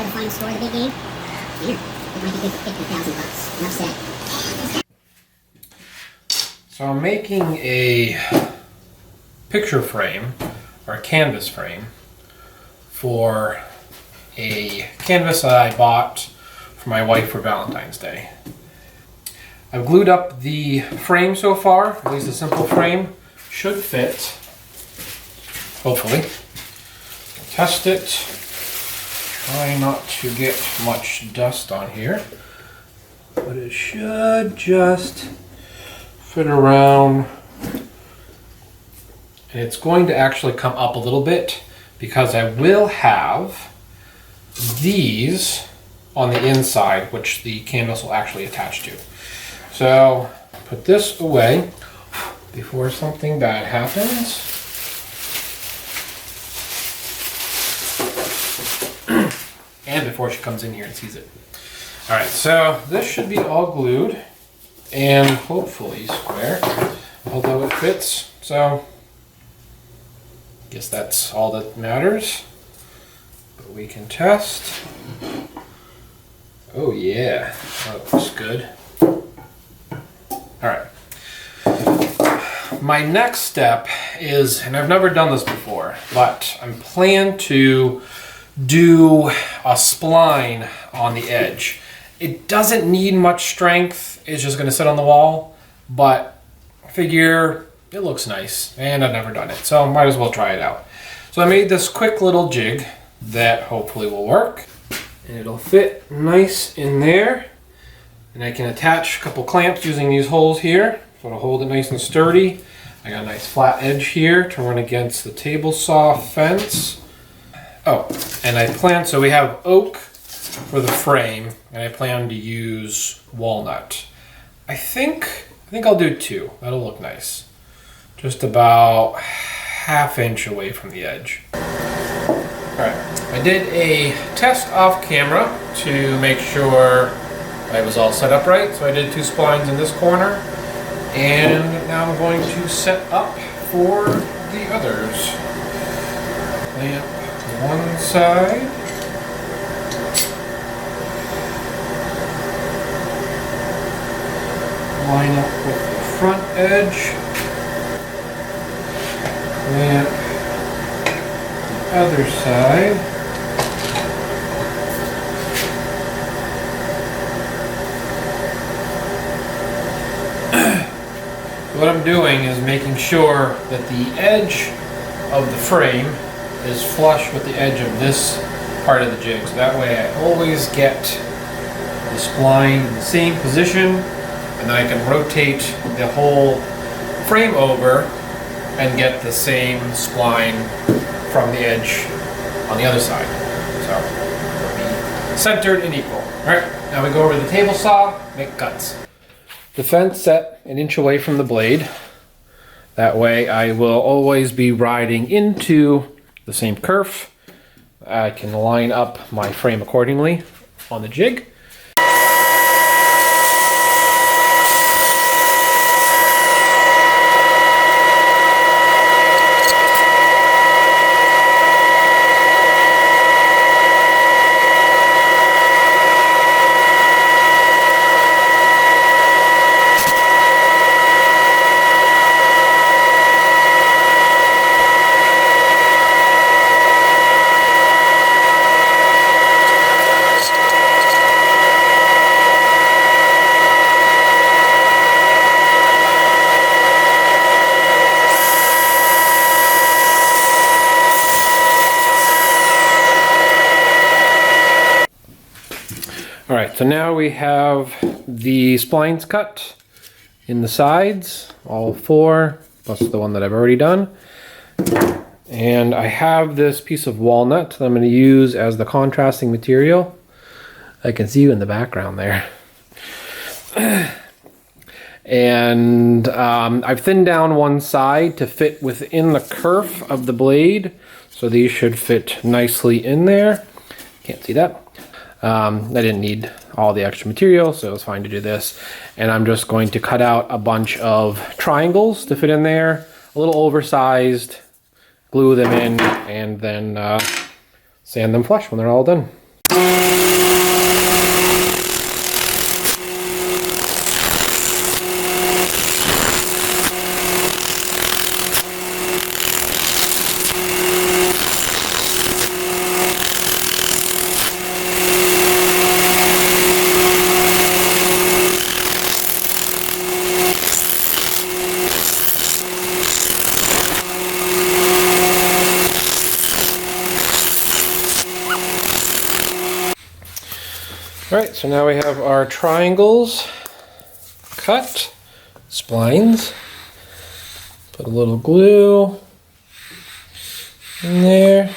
Valentine store, the big game. Here, it might be good for $50,000. Enough said. So I'm making a picture frame, or a canvas frame, for a canvas that I bought for my wife for Valentine's Day. I've glued up the frame so far, at least a simple frame. Should fit, hopefully. Test it. Try not to get much dust on here, but it should just fit around. And it's going to actually come up a little bit because I will have these on the inside, which the canvas will actually attach to. So put this away before something bad happens. And before she comes in here and sees it. All right, so this should be all glued and hopefully square, although it fits. So guess that's all that matters. But we can test. Oh yeah, that looks good. All right. My next step is, and I've never done this before, but I'm planning to do a spline on the edge. It doesn't need much strength. It's just gonna sit on the wall, but I figure it looks nice and I've never done it, so I might as well try it out. So I made this quick little jig that hopefully will work, and it'll fit nice in there. And I can attach a couple clamps using these holes here, so it'll hold it nice and sturdy. I got a nice flat edge here to run against the table saw fence. Oh, and I plan, so we have oak for the frame, and I plan to use walnut. I think I'll do 2. That'll look nice. Just about ½ inch away from the edge. All right, I did a test off camera to make sure I was all set up right. So I did 2 splines in this corner, and now I'm going to set up for the others. Clamp one side. Line up with the front edge. Clamp the other side. What I'm doing is making sure that the edge of the frame is flush with the edge of this part of the jig. So that way I always get the spline in the same position, and then I can rotate the whole frame over and get the same spline from the edge on the other side. So it'll be centered and equal. All right, now we go over to the table saw, make cuts. The fence set 1 inch away from the blade. That way I will always be riding into the same kerf. I can line up my frame accordingly on the jig. All right, so now we have the splines cut in the sides, all 4, plus the one that I've already done. And I have this piece of walnut that I'm going to use as the contrasting material. I can see you in the background there. And I've thinned down one side to fit within the kerf of the blade. So these should fit nicely in there. Can't see that. I didn't need all the extra material, so it was fine to do this. And I'm just going to cut out a bunch of triangles to fit in there, a little oversized, glue them in, and then sand them flush when they're all done. Alright, so now we have our triangles cut, splines, put a little glue in there.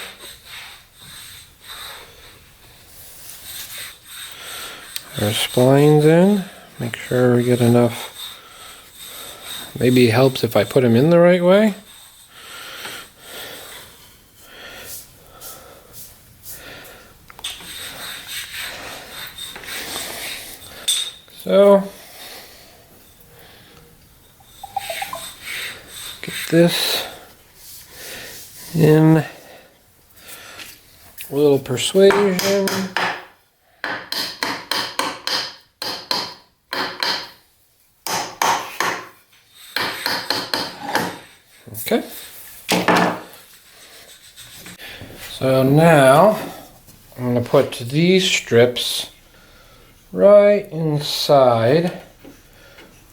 Our splines in, make sure we get enough. Maybe it helps if I put them in the right way. So, get this in a little persuasion. Okay. So now I'm going to put these strips right inside.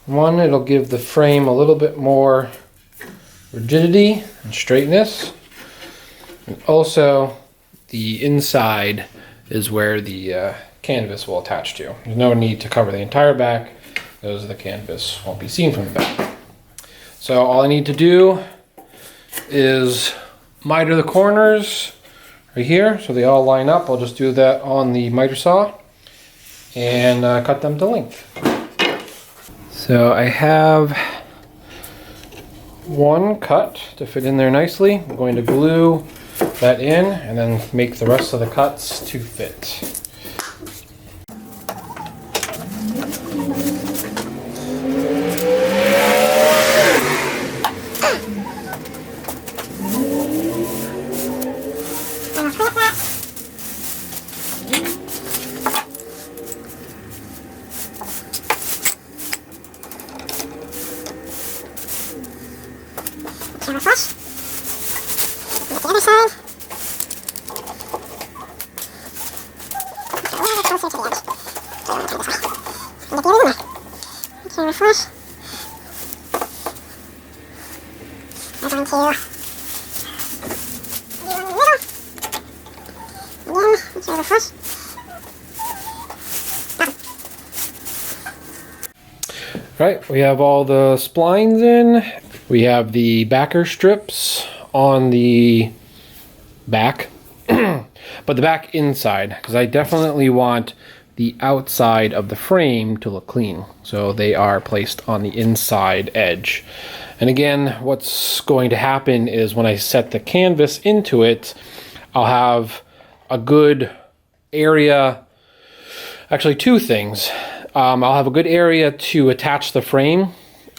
One, it'll give the frame a little bit more rigidity and straightness. And also, the inside is where the canvas will attach to. There's no need to cover the entire back, because the canvas won't be seen from the back. So all I need to do is miter the corners right here so they all line up. I'll just do that on the miter saw and cut them to length. So I have one cut to fit in there nicely. I'm going to glue that in and then make the rest of the cuts to fit. Camera flush. Get the other side. A little closer to the edge. So I want to turn this way. And get the other in there. Camera flush. I'm going to do one in the middle. Again, camera flush. Right, we have all the splines in. We have the backer strips on the back, but the back inside, because I definitely want the outside of the frame to look clean. So they are placed on the inside edge. And again, what's going to happen is when I set the canvas into it, I'll have a good area, actually two things. I'll have a good area to attach the frame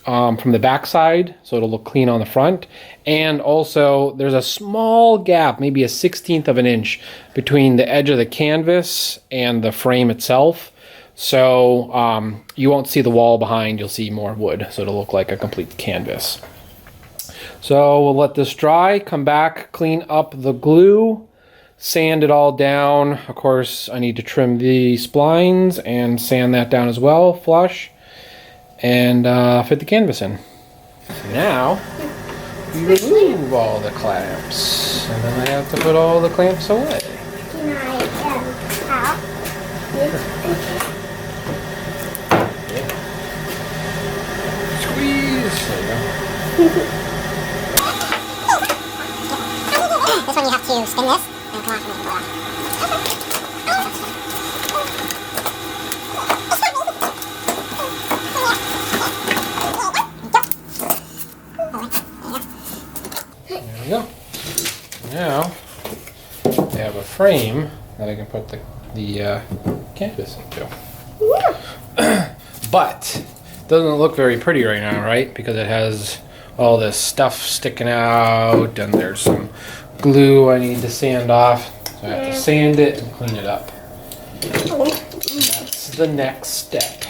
from the back side, so it'll look clean on the front. And also, there's a small gap, maybe a 1/16 of an inch, between the edge of the canvas and the frame itself. So you won't see the wall behind, you'll see more wood, so it'll look like a complete canvas. So we'll let this dry, come back, clean up the glue, sand it all down. Of course, I need to trim the splines and sand that down as well, flush, and fit the canvas in. Now, we remove all the clamps, and then I have to put all the clamps away. Squeeze. There you go. This one you have to spin this and come off and make it blow off. There we go. Now I have a frame that I can put the canvas into. But it doesn't look very pretty right now, right? Because it has all this stuff sticking out, and there's some glue I need to sand off. So I have to sand it and clean it up. That's the next step.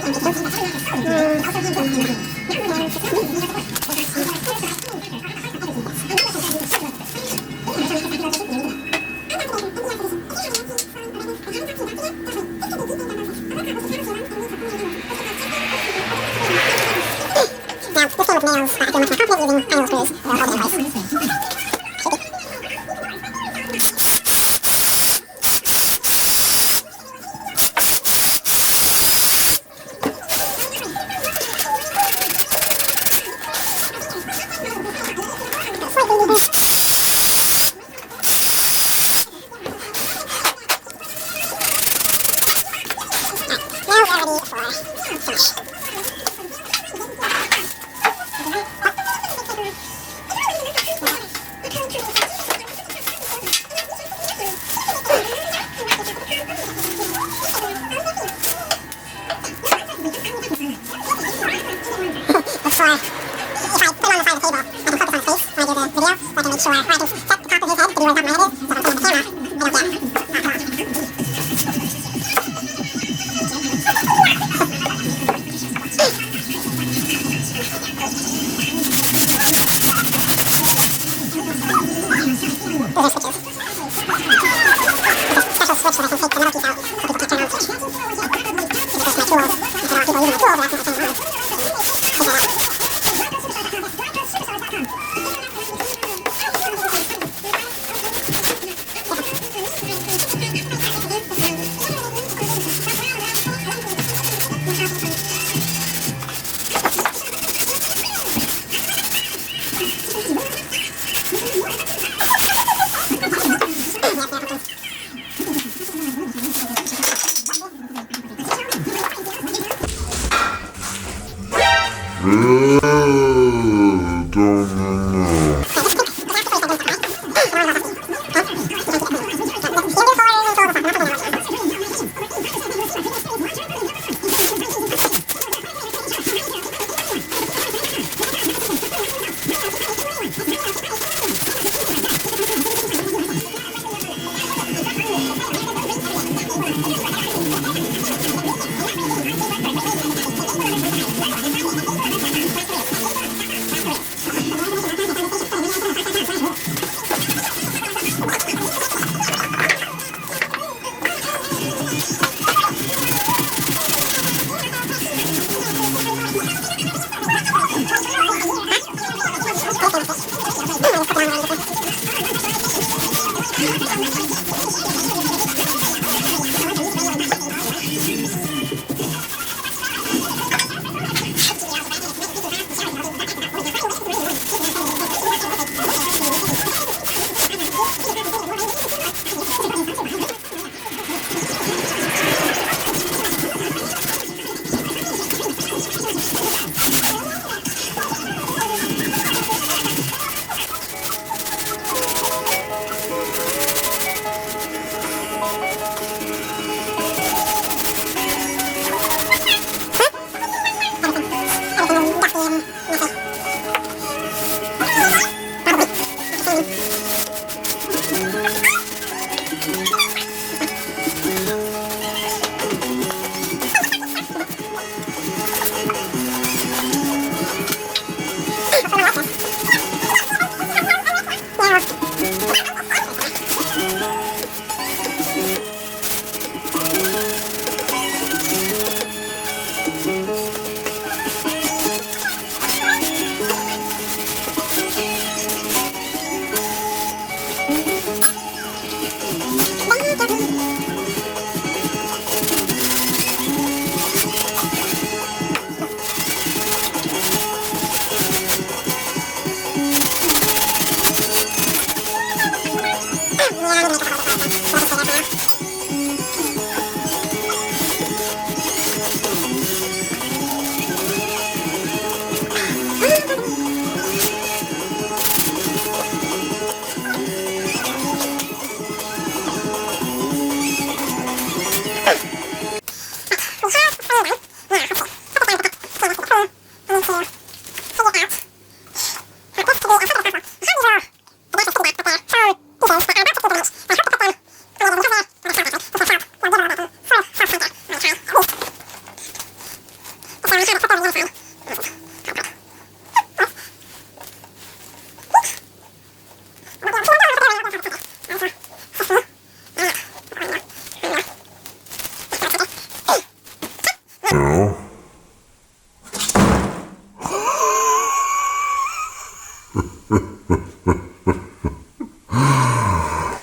nails, but I feel much more confident using final screws that will hold it in place.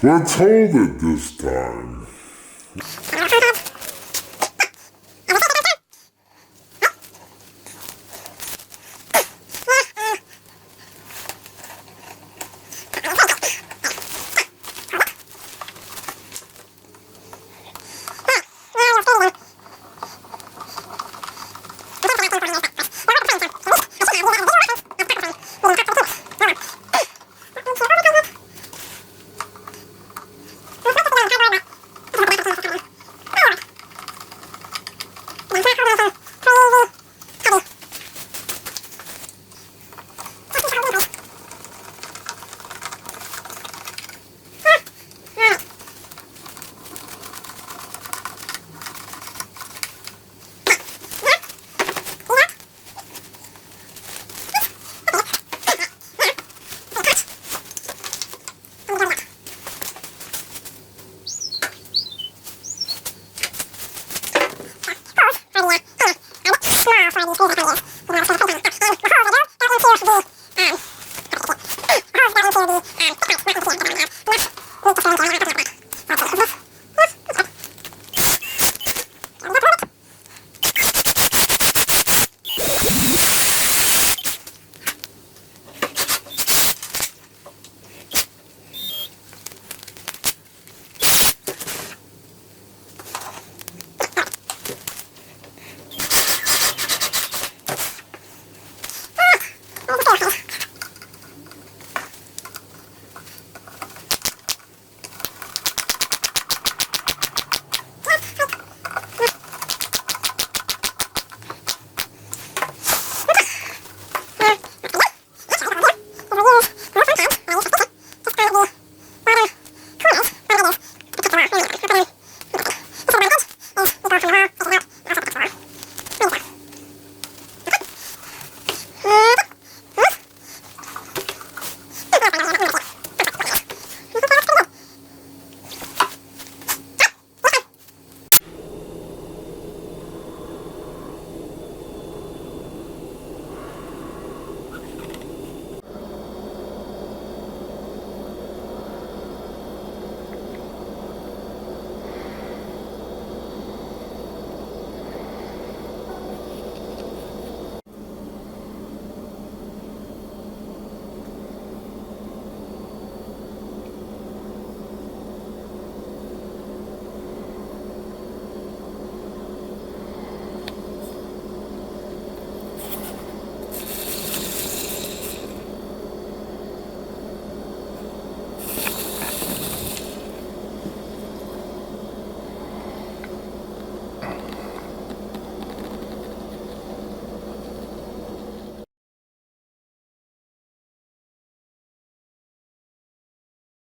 Let's hold it this time.